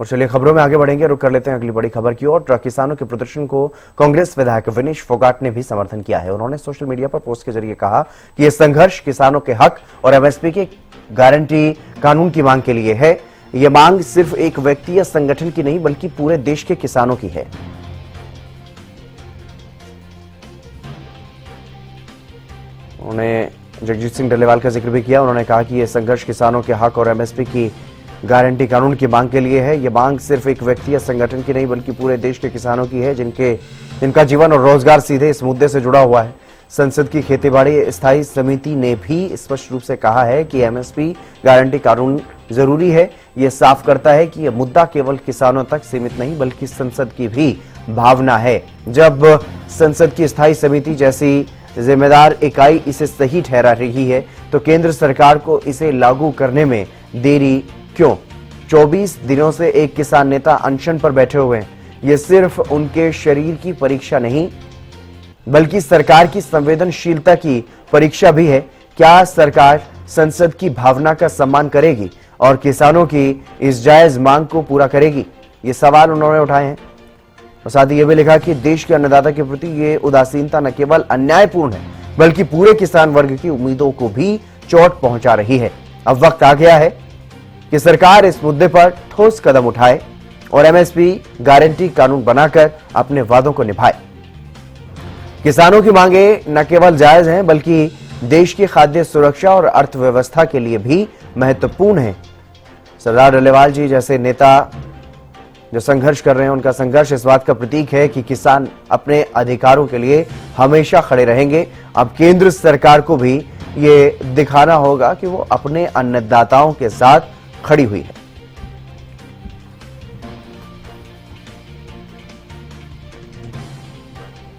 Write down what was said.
और चलिए खबरों में आगे बढ़ेंगे। रुक कर लेते हैं अगली बड़ी खबर की ओर। किसानों के प्रदर्शन को कांग्रेस विधायक विनेश फोगाट ने भी समर्थन किया है। उन्होंने सोशल मीडिया पर पोस्ट के जरिए कहा कि यह संघर्ष किसानों के हक और एमएसपी के गारंटी कानून की मांग के लिए है। यह मांग सिर्फ एक व्यक्ति या संगठन की नहीं बल्कि पूरे देश के किसानों की है। उन्होंने जगजीत सिंह डल्लेवाल का जिक्र भी किया। उन्होंने कहा कि यह संघर्ष किसानों के हक और एमएसपी की गारंटी कानून की मांग के लिए है। यह मांग सिर्फ एक व्यक्ति या संगठन की नहीं बल्कि पूरे देश के किसानों की है, जिनका जीवन और रोजगार सीधे इस मुद्दे से जुड़ा हुआ है। संसद की खेतीबाड़ी स्थायी समिति ने भी स्पष्ट रूप से कहा है कि एमएसपी गारंटी कानून जरूरी है। यह साफ करता है कि यह मुद्दा केवल किसानों तक सीमित नहीं बल्कि संसद की भी भावना है। जब संसद की स्थायी समिति जैसी जिम्मेदार इकाई इसे सही ठहरा रही है तो केंद्र सरकार को इसे लागू करने में देरी क्यों? 24 दिनों से एक किसान नेता अनशन पर बैठे हुए हैं। यह सिर्फ उनके शरीर की परीक्षा नहीं बल्कि सरकार की संवेदनशीलता की परीक्षा भी है। क्या सरकार संसद की भावना का सम्मान करेगी और किसानों की इस जायज मांग को पूरा करेगी? ये सवाल उन्होंने उठाए हैं। और साथ ही यह भी लिखा कि देश के अन्नदाता के प्रति ये उदासीनता न केवल अन्यायपूर्ण है बल्कि पूरे किसान वर्ग की उम्मीदों को भी चोट पहुंचा रही है। अब वक्त आ गया है कि सरकार इस मुद्दे पर ठोस कदम उठाए और एमएसपी गारंटी कानून बनाकर अपने वादों को निभाए। किसानों की मांगे न केवल जायज हैं बल्कि देश की खाद्य सुरक्षा और अर्थव्यवस्था के लिए भी महत्वपूर्ण है। सरदार डल्लेवाल जी जैसे नेता जो संघर्ष कर रहे हैं, उनका संघर्ष इस बात का प्रतीक है कि किसान अपने अधिकारों के लिए हमेशा खड़े रहेंगे। अब केंद्र सरकार को भी ये दिखाना होगा कि वो अपने अन्नदाताओं के साथ खड़ी हुई है।